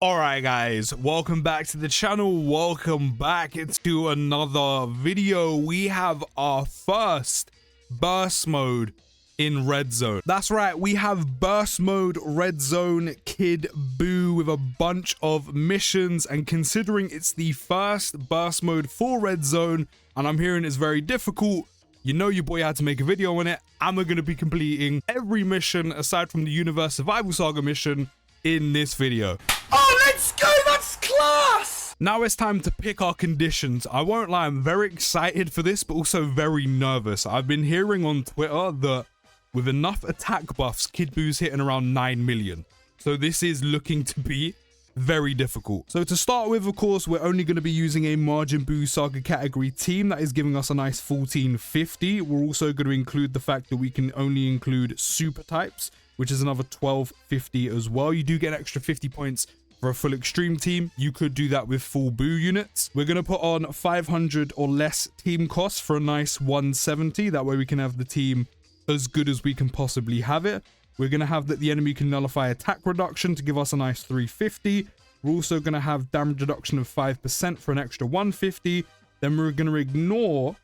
Alright guys, welcome back to the channel, welcome back to another video. We have our first burst mode in Red Zone. That's right, we have burst mode Red Zone Kid Buu with a bunch of missions, and considering it's the first burst mode for Red Zone, and I'm hearing it's very difficult, you know your boy had to make a video on it, and we're going to be completing every mission aside from the Universe Survival Saga mission in this video. Oh, let's go! That's class! Now it's time to pick our conditions. I won't lie, I'm very excited for this, but also very nervous. I've been hearing on Twitter that with enough attack buffs, Kid Buu's hitting around 9 million. So this is looking to be very difficult. So to start with, of course, we're only going to be using a MAJIN BUU SAGA category team. That is giving us a nice 1450. We're also going to include the fact that we can only include super types, which is another 1250 as well. You do get an extra 50 points for a full extreme team. You could do that with full Buu units. We're going to put on 500 or less team costs for a nice 170. That way we can have the team as good as we can possibly have it. We're going to have that the enemy can nullify attack reduction to give us a nice 350. We're also going to have damage reduction of 5% for an extra 150. Then we're going to ignore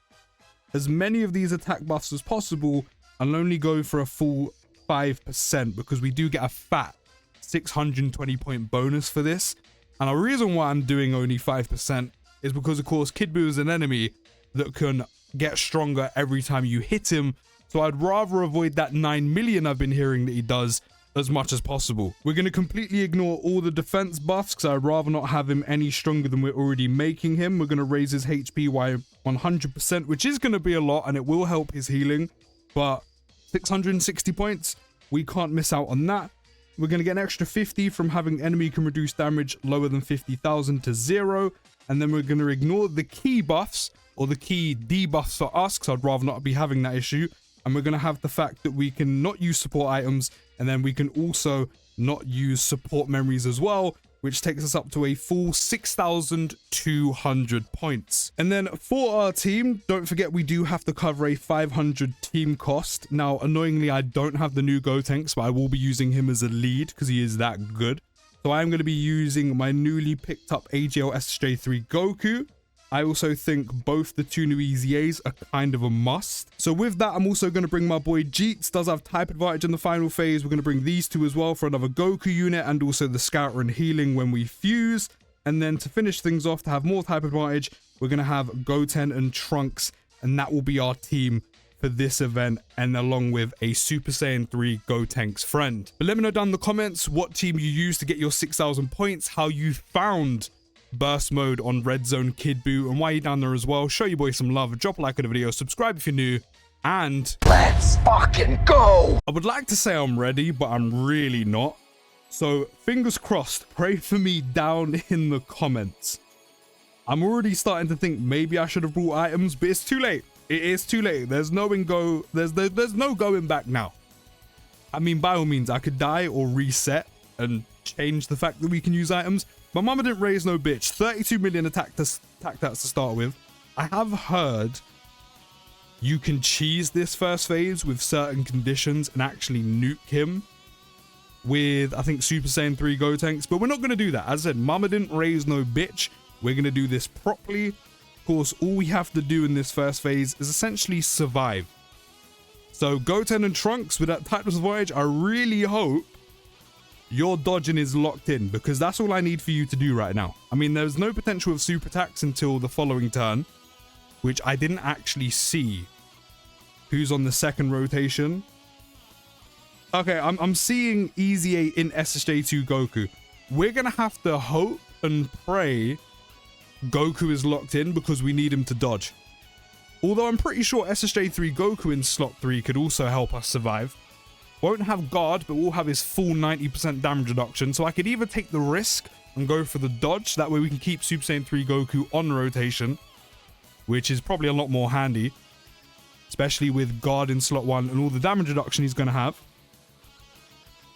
as many of these attack buffs as possible and only go for a full 5% because we do get a fat 620 point bonus for this. And the reason why I'm doing only 5% is because, of course, Kid Buu is an enemy that can get stronger every time you hit him. So I'd rather avoid that 9 million I've been hearing that he does as much as possible. We're going to completely ignore all the defense buffs because I'd rather not have him any stronger than we're already making him. We're going to raise his HP by 100%, which is going to be a lot and it will help his healing. But 660 points, we can't miss out on that. We're going to get an extra 50 from having enemy can reduce damage lower than 50,000 to 0. And then we're going to ignore the key buffs or the key debuffs for us because I'd rather not be having that issue. And we're going to have the fact that we can not use support items, and then we can also not use support memories as well, which takes us up to a full 6,200 points. And then for our team, don't forget we do have to cover a 500 team cost. Now, annoyingly, I don't have the new Gotenks, but I will be using him as a lead because he is that good. So I am going to be using my newly picked up AGL SJ3 Goku. I also think both the two new EZAs are kind of a must. So with that, I'm also going to bring my boy Jeets. Does have type advantage in the final phase. We're going to bring these two as well for another Goku unit and also the Scouter and healing when we fuse. And then to finish things off, to have more type advantage, we're going to have Goten and Trunks. And that will be our team for this event, and along with a Super Saiyan 3 Gotenks friend. But let me know down in the comments what team you used to get your 6,000 points, how you found burst mode on Red Zone Kid Buu, and while you're down there as well, show your boy some love, drop a like on the video, subscribe if you're new, and let's fucking go! I would like to say I'm ready, but I'm really not. So fingers crossed, pray for me down in the comments. I'm already starting to think maybe I should have brought items, but it's too late. It is too late. There's no going back now. I mean, by all means, I could die or reset and change the fact that we can use items. My mama didn't raise no bitch. 32 million attack stats to start with. I have heard you can cheese this first phase with certain conditions and actually nuke him with, I think, Super Saiyan 3 Gotenks, but we're not going to do that. As I said, mama didn't raise no bitch. We're going to do this properly. Of course, all we have to do in this first phase is essentially survive. So Goten and Trunks with that typeless voyage, I really hope your dodging is locked in, because that's all I need for you to do right now. I mean, there's no potential of super attacks until the following turn, which I didn't actually see who's on the second rotation. Okay, I'm seeing EZA in SSJ2 Goku. We're gonna have to hope and pray Goku is locked in because we need him to dodge. Although I'm pretty sure SSJ3 Goku in slot 3 could also help us survive. Won't have guard, but we'll have his full 90% damage reduction. So I could either take the risk and go for the dodge. That way we can keep Super Saiyan 3 Goku on rotation, which is probably a lot more handy, especially with guard in slot 1 and all the damage reduction he's going to have.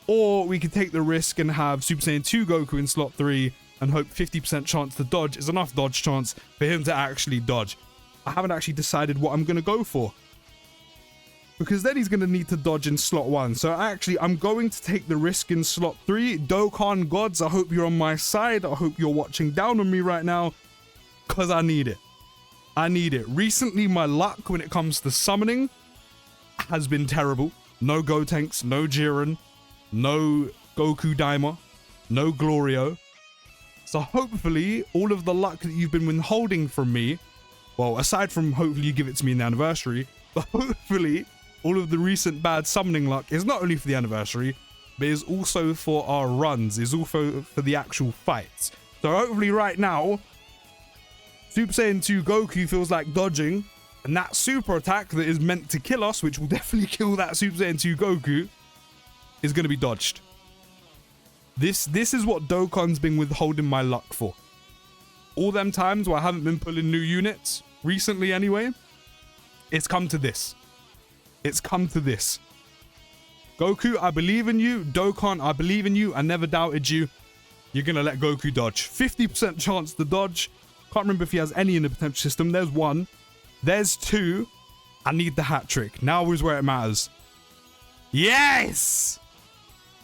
Or we could take the risk and have Super Saiyan 2 Goku in slot 3 and hope 50% chance to dodge is enough dodge chance for him to actually dodge. I haven't actually decided what I'm going to go for. because then he's going to need to dodge in slot 1. So actually, I'm going to take the risk in slot 3. Dokkan gods, I hope you're on my side. I hope you're watching down on me right now, because I need it. I need it. Recently, my luck when it comes to summoning has been terrible. No Gotenks, no Jiren, no Goku Daima, no Glorio. So hopefully, all of the luck that you've been withholding from me, well, aside from hopefully you give it to me in the anniversary, but hopefully all of the recent bad summoning luck is not only for the anniversary, but is also for our runs, is also for the actual fights. So hopefully right now, Super Saiyan 2 Goku feels like dodging, and that super attack that is meant to kill us, which will definitely kill that Super Saiyan 2 Goku, is going to be dodged. This is what Dokkan's been withholding my luck for. All them times where I haven't been pulling new units, recently anyway, it's come to this. It's come to this. Goku, I believe in you. Dokkan, I believe in you. I never doubted you. You're going to let Goku dodge. 50% chance to dodge. Can't remember if he has any in the potential system. There's 1. There's 2. I need the hat trick. Now is where it matters. Yes!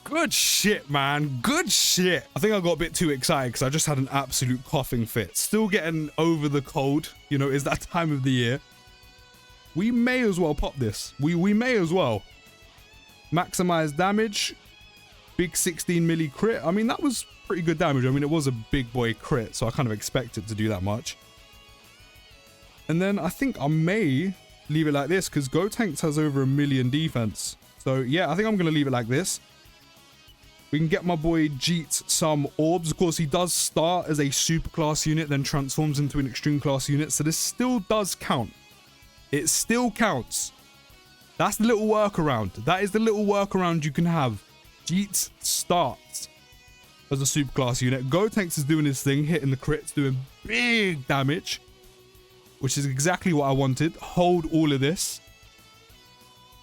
Good shit, man. Good shit. I think I got a bit too excited because I just had an absolute coughing fit. Still getting over the cold. You know, it's that time of the year. We may as well pop this. We may as well. Maximize damage. Big 16 milli crit. I mean, that was pretty good damage. I mean, it was a big boy crit, so I kind of expected to do that much. And then I think I may leave it like this because Gotenks has over 1 million defense. So yeah, I think I'm going to leave it like this. We can get my boy Jeet some orbs. Of course, he does start as a super class unit, then transforms into an extreme class unit. So this still does count. It still counts. That's the little workaround. That is the little workaround you can have. Jeet starts as a super class unit. Gotenks is doing his thing, hitting the crits, doing big damage, which is exactly what I wanted. Hold all of this.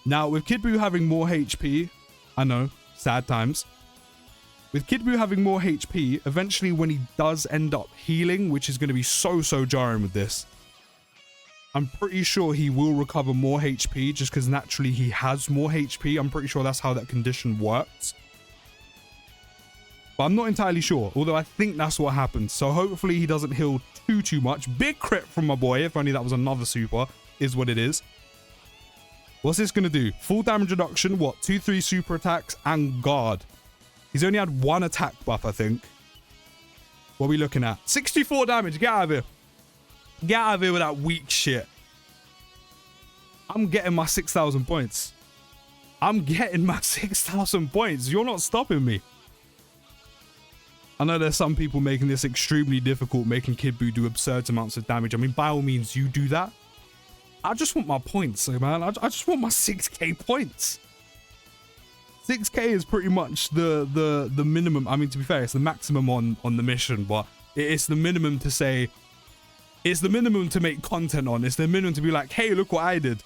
Now, with Kid Buu having more HP, I know, sad times. With Kid Buu having more HP, eventually when he does end up healing, which is going to be so jarring with this, I'm pretty sure he will recover more HP just because naturally he has more HP. I'm pretty sure that's how that condition works. But I'm not entirely sure, although I think that's what happens. So hopefully he doesn't heal too much. Big crit from my boy, if only that was another super, is what it is. What's this going to do? Full damage reduction, what? 2-3 super attacks and guard. He's only had 1 attack buff, I think. What are we looking at? 64 damage. Get out of here. Get out of here with that weak shit. I'm getting my 6,000 points. I'm getting my 6,000 points. You're not stopping me. I know there's some people making this extremely difficult, making Kid Buu do absurd amounts of damage. I mean, by all means, you do that. I just want my points, man. I just want my 6k points. 6k is pretty much the minimum. I mean, to be fair, it's the maximum on the mission, but it's the minimum to say, it's the minimum to make content on. It's the minimum to be like, hey, look what I did.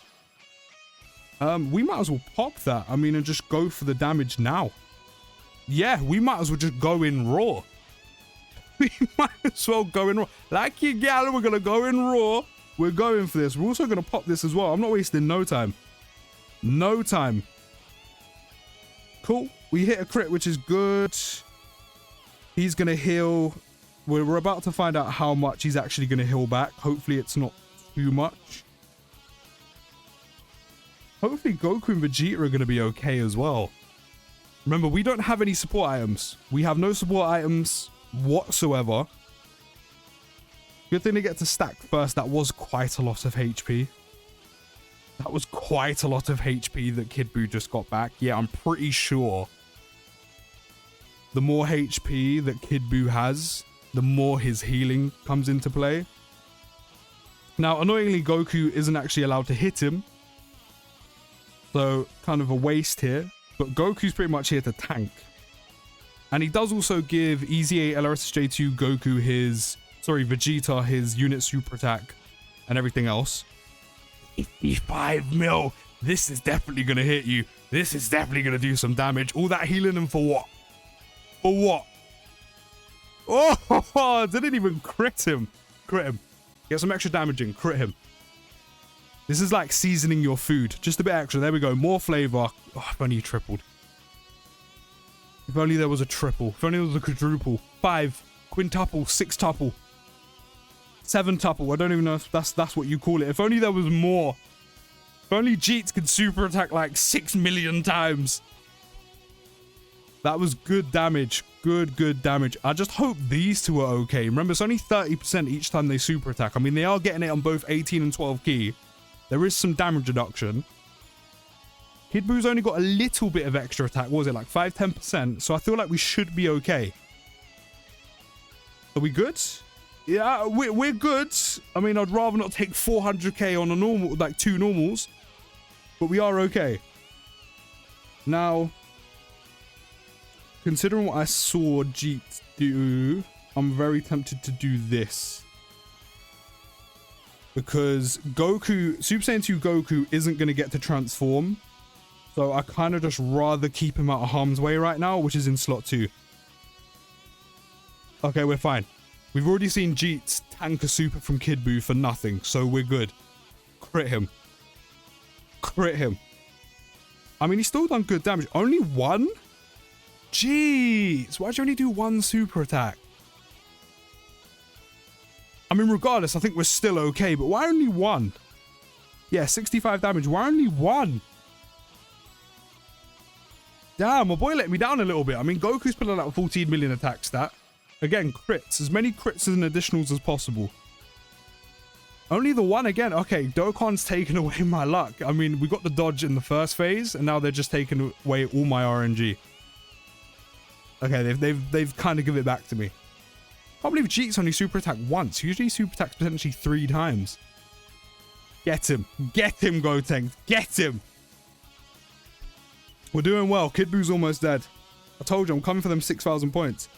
We might as well pop that. I mean, and just go for the damage now. Yeah, we might as well just go in raw. We might as well go in raw. Like you gal, we're going to go in raw. We're going for this. We're also going to pop this as well. I'm not wasting no time. No time. Cool. We hit a crit, which is good. He's going to heal. We're about to find out how much he's actually going to heal back. Hopefully it's not too much. Hopefully Goku and Vegeta are going to be okay as well. Remember, we don't have any support items. We have no support items whatsoever. Good thing to get to stack first. That was quite a lot of HP. That was quite a lot of HP that Kid Buu just got back. Yeah, I'm pretty sure the more HP that Kid Buu has, the more his healing comes into play. Now, annoyingly, Goku isn't actually allowed to hit him. So, kind of a waste here. But Goku's pretty much here to tank. And he does also give Easy 8 LRSJ2 Goku his... Sorry, Vegeta his unit super attack and everything else. 55 mil. This is definitely going to hit you. This is definitely going to do some damage. All that healing and for what? For what? Oh, didn't even crit him. Crit him. Get some extra damage in. Crit him. This is like seasoning your food. Just a bit extra. There we go. More flavor. Oh, if only you tripled. If only there was a triple. If only there was a quadruple. 5, quintuple, 6-tuple, 7-tuple. I don't even know if that's what you call it. If only there was more. If only Jeets could super attack like 6 million times. That was good damage. Good damage. I just hope these two are okay. Remember, it's only 30% each time they super attack. I mean, they are getting it on both 18 and 12 key. There is some damage reduction. Kid Buu's only got a little bit of extra attack. What was it, like 5-10%? So I feel like we should be okay. Are we good? Yeah, we're good. I mean, I'd rather not take 400k on a normal, like 2 normals. But we are okay. Now, considering what I saw Jeet do, I'm very tempted to do this. Because Goku, Super Saiyan 2 Goku isn't going to get to transform. So I kind of just rather keep him out of harm's way right now, which is in slot 2. Okay, we're fine. We've already seen Jeets tank a super from Kid Buu for nothing, so we're good. Crit him. Crit him. I mean, he's still done good damage. Only 1? Jeez, why'd you only do 1 super attack? I mean, regardless, I think we're still okay, but why only 1? Yeah, 65 damage. Why only 1? Damn, my boy let me down a little bit. I mean, Goku's pulling out a 14 million attack stat. Again, crits. As many crits and additionals as possible. Only the 1 again. Okay, Dokkan's taken away my luck. I mean, we got the dodge in the first phase, and now they're just taking away all my RNG. Okay, they've kind of given it back to me. I can't believe Jeet's only super attack once. Usually super attacks potentially 3 times. Get him. Get him, Gotenks. Get him. We're doing well. Kid Buu's almost dead. I told you, I'm coming for them 6,000 points.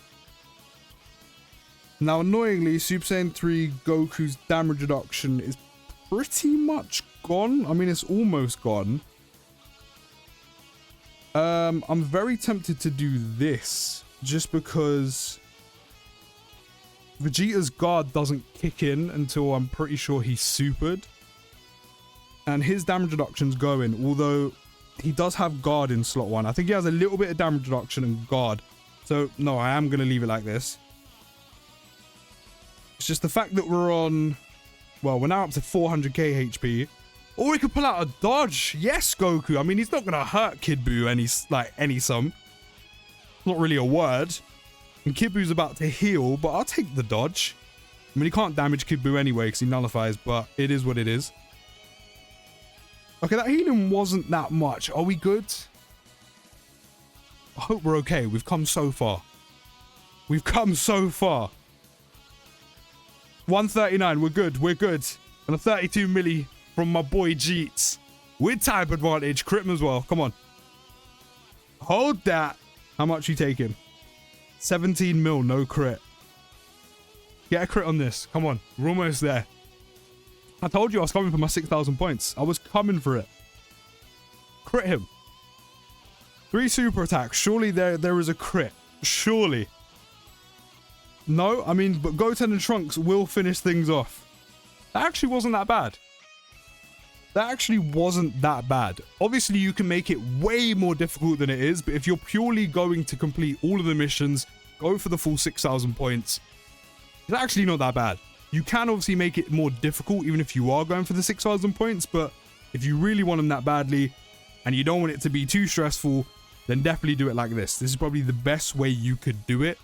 Now, annoyingly, Super Saiyan 3 Goku's damage reduction is pretty much gone. I mean, it's almost gone. I'm very tempted to do this just because Vegeta's guard doesn't kick in until I'm pretty sure he's supered. And his damage reduction's going, although he does have guard in slot 1. I think he has a little bit of damage reduction and guard. So, no, I am going to leave it like this. It's just the fact that we're on... Well, we're now up to 400k HP. Or we could pull out a dodge. Yes, Goku. I mean, he's not going to hurt Kid Buu any sum. Not really a word. And Kid Buu's about to heal, but I'll take the dodge. I mean, he can't damage Kid Buu anyway because he nullifies, but it is what it is. Okay, that healing wasn't that much. Are we good? I hope we're okay. We've come so far. We've come so far. 139. We're good. We're good. And a 32 milli from my boy Jeets. With type advantage. Crit him as well. Come on. Hold that. How much you taking? 17 mil. No crit. Get a crit on this. Come on. We're almost there. I told you I was coming for my 6,000 points. I was coming for it. Crit him. 3 super attacks. Surely there is a crit. Surely. No, I mean, but Goten and Trunks will finish things off. That actually wasn't that bad. That actually wasn't that bad. Obviously, you can make it way more difficult than it is, but if you're purely going to complete all of the missions, go for the full 6,000 points, it's actually not that bad. You can obviously make it more difficult even if you are going for the 6,000 points, but if you really want them that badly and you don't want it to be too stressful, then definitely do it like this. This is probably the best way you could do it.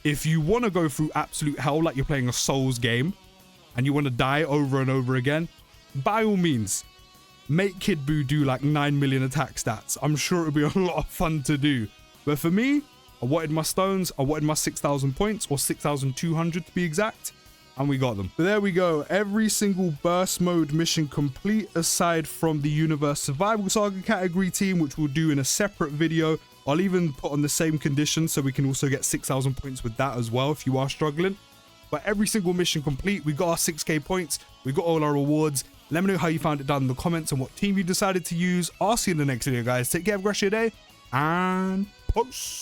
If you want to go through absolute hell like you're playing a Souls game and you want to die over and over again, by all means, make Kid Buu do like 9 million attack stats. I'm sure it would be a lot of fun to do. But for me, I wanted my stones, I wanted my 6,000 points, or 6,200 to be exact, and we got them. But there we go. Every single burst mode mission complete aside from the Universe Survival Saga category team, which we'll do in a separate video. I'll even put on the same conditions so we can also get 6,000 points with that as well if you are struggling. But every single mission complete, we got our 6k points, we got all our rewards. Let me know how you found it down in the comments and what team you decided to use. I'll see you in the next video, guys. Take care, have a great day, and peace.